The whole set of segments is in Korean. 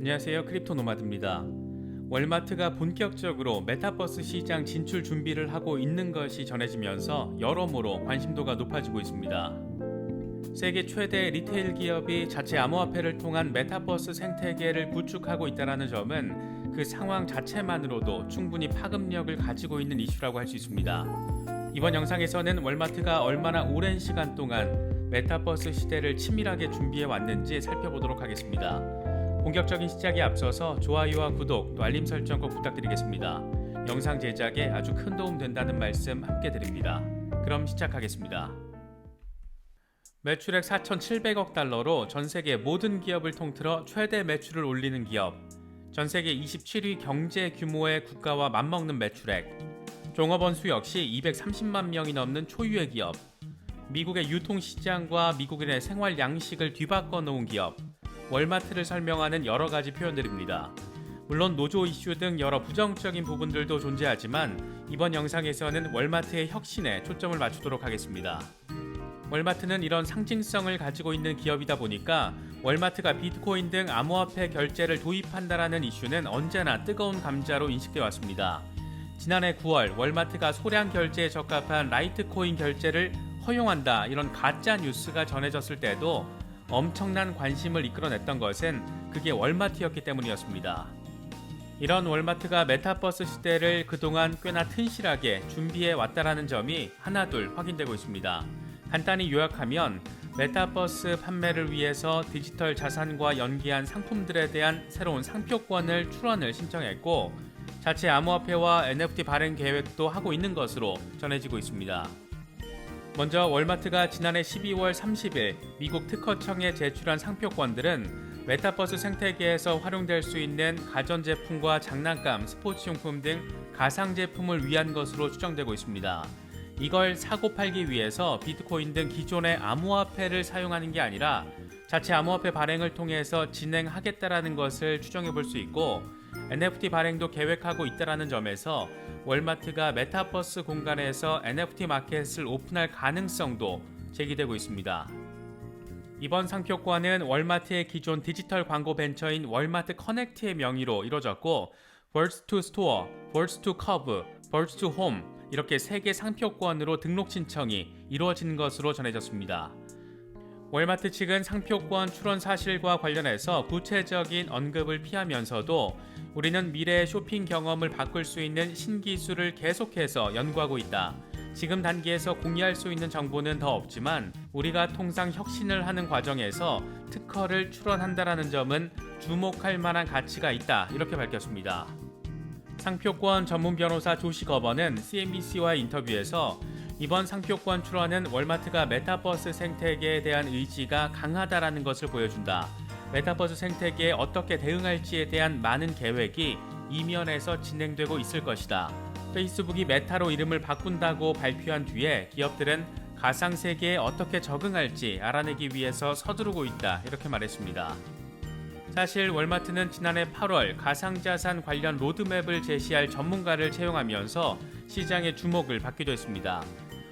안녕하세요. 크립토 노마드입니다. 월마트가 본격적으로 메타버스 시장 진출 준비를 하고 있는 것이 전해지면서 여러모로 관심도가 높아지고 있습니다. 세계 최대 리테일 기업이 자체 암호화폐를 통한 메타버스 생태계를 구축하고 있다는 점은 그 상황 자체만으로도 충분히 파급력을 가지고 있는 이슈라고 할 수 있습니다. 이번 영상에서는 월마트가 얼마나 오랜 시간 동안 메타버스 시대를 치밀하게 준비해 왔는지 살펴보도록 하겠습니다. 본격적인 시작에 앞서서 좋아요와 구독, 또 알림 설정 꼭 부탁드리겠습니다. 영상 제작에 아주 큰 도움 된다는 말씀 함께 드립니다. 그럼 시작하겠습니다. 매출액 4,700억 달러로 전 세계 모든 기업을 통틀어 최대 매출을 올리는 기업, 전 세계 27위 경제 규모의 국가와 맞먹는 매출액, 종업원 수 역시 230만 명이 넘는 초유의 기업, 미국의 유통시장과 미국인의 생활 양식을 뒤바꿔 놓은 기업, 월마트를 설명하는 여러 가지 표현들입니다. 물론 노조 이슈 등 여러 부정적인 부분들도 존재하지만 이번 영상에서는 월마트의 혁신에 초점을 맞추도록 하겠습니다. 월마트는 이런 상징성을 가지고 있는 기업이다 보니까 월마트가 비트코인 등 암호화폐 결제를 도입한다라는 이슈는 언제나 뜨거운 감자로 인식되어 왔습니다. 지난해 9월 월마트가 소량 결제에 적합한 라이트코인 결제를 허용한다, 이런 가짜 뉴스가 전해졌을 때도 엄청난 관심을 이끌어냈던 것은 그게 월마트였기 때문이었습니다. 이런 월마트가 메타버스 시대를 그동안 꽤나 튼실하게 준비해 왔다라는 점이 하나둘 확인되고 있습니다. 간단히 요약하면 메타버스 판매를 위해서 디지털 자산과 연계한 상품들에 대한 새로운 상표권을 출원을 신청했고, 자체 암호화폐와 NFT 발행 계획도 하고 있는 것으로 전해지고 있습니다. 먼저 월마트가 지난해 12월 30일 미국 특허청에 제출한 상표권들은 메타버스 생태계에서 활용될 수 있는 가전제품과 장난감, 스포츠용품 등 가상제품을 위한 것으로 추정되고 있습니다. 이걸 사고 팔기 위해서 비트코인 등 기존의 암호화폐를 사용하는 게 아니라 자체 암호화폐 발행을 통해서 진행하겠다라는 것을 추정해 볼 수 있고, NFT 발행도 계획하고 있다는 점에서 월마트가 메타버스 공간에서 NFT 마켓을 오픈할 가능성도 제기되고 있습니다. 이번 상표권은 월마트의 기존 디지털 광고 벤처인 월마트 커넥트의 명의로 이루어졌고, Birds to Store, Birds to Curve, Birds to Home 이렇게 3개 상표권으로 등록 신청이 이루어진 것으로 전해졌습니다. 월마트 측은 상표권 출원 사실과 관련해서 구체적인 언급을 피하면서도 우리는 미래의 쇼핑 경험을 바꿀 수 있는 신기술을 계속해서 연구하고 있다. 지금 단계에서 공유할 수 있는 정보는 더 없지만 우리가 통상 혁신을 하는 과정에서 특허를 출원한다라는 점은 주목할 만한 가치가 있다, 이렇게 밝혔습니다. 상표권 전문 변호사 조시 거버는 CNBC와의 인터뷰에서 이번 상표권 출원은 월마트가 메타버스 생태계에 대한 의지가 강하다라는 것을 보여준다. 메타버스 생태계에 어떻게 대응할지에 대한 많은 계획이 이면에서 진행되고 있을 것이다. 페이스북이 메타로 이름을 바꾼다고 발표한 뒤에 기업들은 가상세계에 어떻게 적응할지 알아내기 위해서 서두르고 있다, 이렇게 말했습니다. 사실 월마트는 지난해 8월 가상자산 관련 로드맵을 제시할 전문가를 채용하면서 시장의 주목을 받기도 했습니다.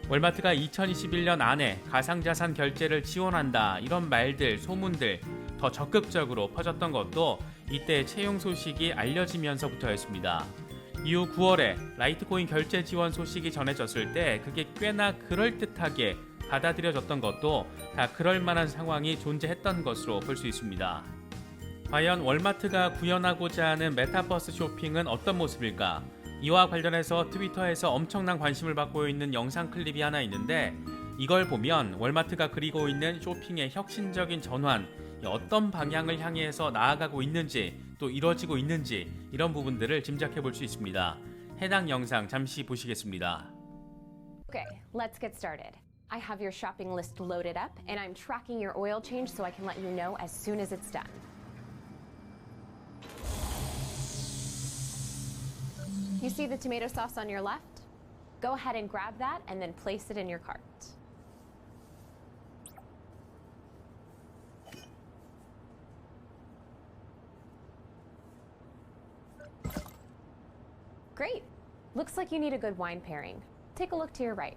월마트가 2021년 안에 가상자산 결제를 지원한다, 이런 말들, 소문들 더 적극적으로 퍼졌던 것도 이때 채용 소식이 알려지면서부터였습니다. 이후 9월에 라이트코인 결제 지원 소식이 전해졌을 때 그게 꽤나 그럴듯하게 받아들여졌던 것도 다 그럴만한 상황이 존재했던 것으로 볼 수 있습니다. 과연 월마트가 구현하고자 하는 메타버스 쇼핑은 어떤 모습일까? 이와 관련해서 트위터에서 엄청난 관심을 받고 있는 영상 클립이 하나 있는데, 이걸 보면 월마트가 그리고 있는 쇼핑의 혁신적인 전환, 어떤 방향을 향해서 나아가고 있는지, 또 이뤄지고 있는지, 이런 부분들을 짐작해 볼 수 있습니다. 해당 영상 잠시 보시겠습니다. Okay, let's get started. I have your shopping list loaded up and I'm tracking your oil change so I can let you know as soon as it's done. You see the tomato sauce on your left? Go ahead and grab that and then place it in your cart. Great. Looks like you need a good wine pairing. Take a look to your right.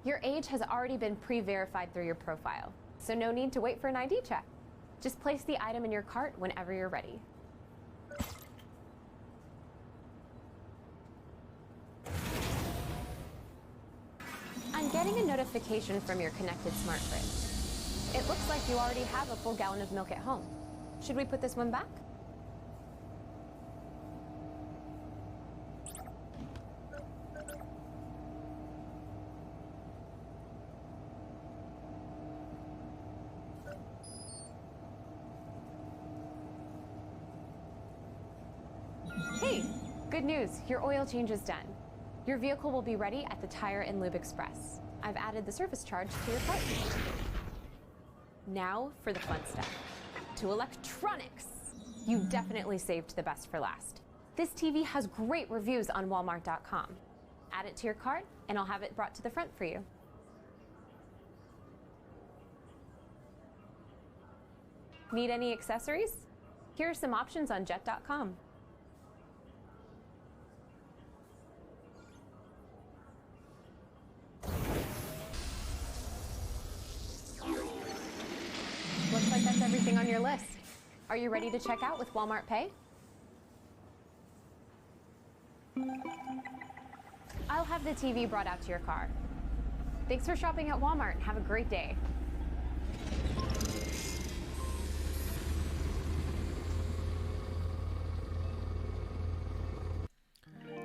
Your age has already been pre-verified through your profile, so no need to wait for an ID check. Just place the item in your cart whenever you're ready. I'm getting a notification from your connected smart fridge. It looks like you already have a full gallon of milk at home. Should we put this one back? Hey, good news, your oil change is done. Your vehicle will be ready at the Tire and Lube Express. I've added the service charge to your cart. Now for the fun stuff. To electronics. You definitely saved the best for last. This TV has great reviews on Walmart.com. Add it to your cart and I'll have it brought to the front for you. Need any accessories? Here are some options on Jet.com. Looks like that's everything on your list. Are you ready to check out with Walmart Pay? I'll have the TV brought out to your car. Thanks for shopping at Walmart and have a great day.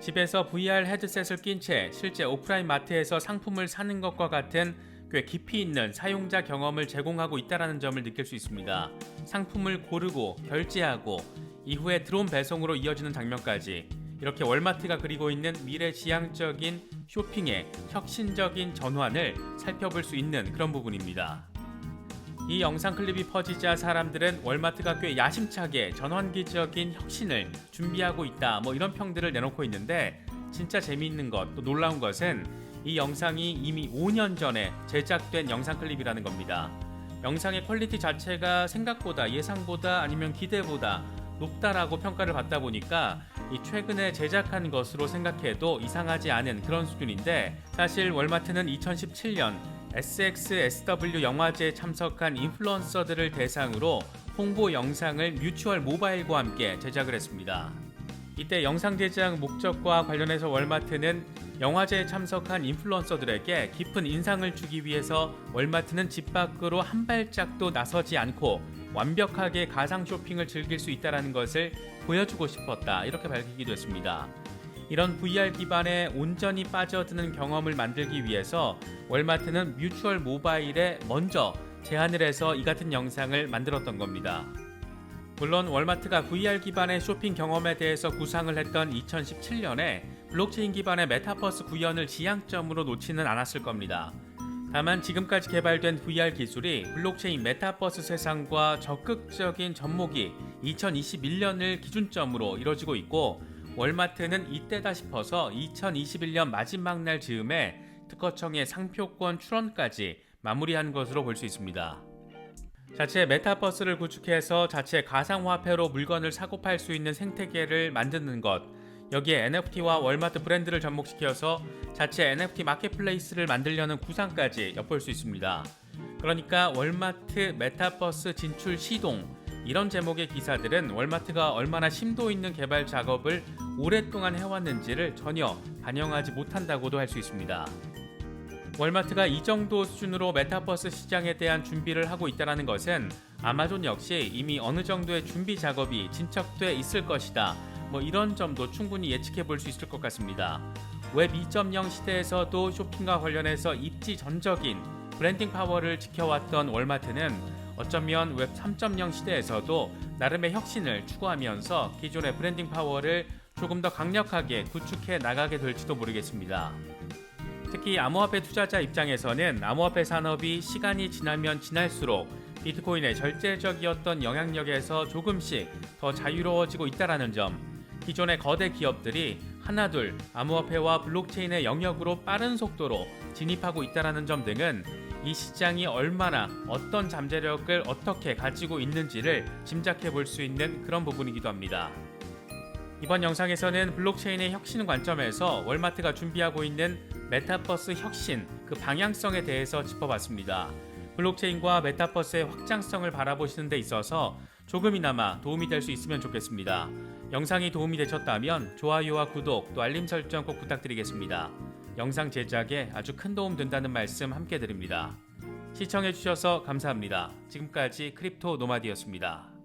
집에서 VR 헤드셋을 낀 채 실제 오프라인 마트에서 상품을 사는 것과 같은 꽤 깊이 있는 사용자 경험을 제공하고 있다는 점을 느낄 수 있습니다. 상품을 고르고 결제하고 이후에 드론 배송으로 이어지는 장면까지 이렇게 월마트가 그리고 있는 미래지향적인 쇼핑의 혁신적인 전환을 살펴볼 수 있는 그런 부분입니다. 이 영상 클립이 퍼지자 사람들은 월마트가 꽤 야심차게 전환기적인 혁신을 준비하고 있다 이런 평들을 내놓고 있는데 진짜 재미있는 것, 또 놀라운 것은 이 영상이 이미 5년 전에 제작된 영상 클립이라는 겁니다. 영상의 퀄리티 자체가 생각보다 예상보다 아니면 기대보다 높다라고 평가를 받다 보니까 이 최근에 제작한 것으로 생각해도 이상하지 않은 그런 수준인데 사실 월마트는 2017년 SXSW 영화제에 참석한 인플루언서들을 대상으로 홍보 영상을 뮤추얼 모바일과 함께 제작을 했습니다. 이때 영상 제작 목적과 관련해서 월마트는 영화제에 참석한 인플루언서들에게 깊은 인상을 주기 위해서 월마트는 집 밖으로 한 발짝도 나서지 않고 완벽하게 가상 쇼핑을 즐길 수 있다는 것을 보여주고 싶었다 이렇게 밝히기도 했습니다. 이런 VR 기반에 온전히 빠져드는 경험을 만들기 위해서 월마트는 뮤추얼 모바일에 먼저 제안을 해서 이 같은 영상을 만들었던 겁니다. 물론 월마트가 VR 기반의 쇼핑 경험에 대해서 구상을 했던 2017년에 블록체인 기반의 메타버스 구현을 지향점으로 놓지는 않았을 겁니다. 다만 지금까지 개발된 VR 기술이 블록체인 메타버스 세상과 적극적인 접목이 2021년을 기준점으로 이뤄지고 있고 월마트는 이때다 싶어서 2021년 마지막 날 즈음에 특허청의 상표권 출원까지 마무리한 것으로 볼 수 있습니다. 자체 메타버스를 구축해서 자체 가상화폐로 물건을 사고 팔 수 있는 생태계를 만드는 것, 여기에 NFT와 월마트 브랜드를 접목시켜서 자체 NFT 마켓플레이스를 만들려는 구상까지 엿볼 수 있습니다. 그러니까 월마트 메타버스 진출 시동, 이런 제목의 기사들은 월마트가 얼마나 심도 있는 개발 작업을 오랫동안 해왔는지를 전혀 반영하지 못한다고도 할 수 있습니다. 월마트가 이 정도 수준으로 메타버스 시장에 대한 준비를 하고 있다는 것은 아마존 역시 이미 어느 정도의 준비 작업이 진척돼 있을 것이다. 이런 점도 충분히 예측해 볼 수 있을 것 같습니다. 웹 2.0 시대에서도 쇼핑과 관련해서 입지전적인 브랜딩 파워를 지켜왔던 월마트는 어쩌면 웹 3.0 시대에서도 나름의 혁신을 추구하면서 기존의 브랜딩 파워를 조금 더 강력하게 구축해 나가게 될지도 모르겠습니다. 특히 암호화폐 투자자 입장에서는 암호화폐 산업이 시간이 지나면 지날수록 비트코인의 절대적이었던 영향력에서 조금씩 더 자유로워지고 있다는 점, 기존의 거대 기업들이 하나둘 암호화폐와 블록체인의 영역으로 빠른 속도로 진입하고 있다는 점 등은 이 시장이 얼마나 어떤 잠재력을 어떻게 가지고 있는지를 짐작해 볼 수 있는 그런 부분이기도 합니다. 이번 영상에서는 블록체인의 혁신 관점에서 월마트가 준비하고 있는 메타버스 혁신, 그 방향성에 대해서 짚어봤습니다. 블록체인과 메타버스의 확장성을 바라보시는 데 있어서 조금이나마 도움이 될 수 있으면 좋겠습니다. 영상이 도움이 되셨다면 좋아요와 구독 또 알림 설정 꼭 부탁드리겠습니다. 영상 제작에 아주 큰 도움 된다는 말씀 함께 드립니다. 시청해주셔서 감사합니다. 지금까지 크립토 노마디였습니다.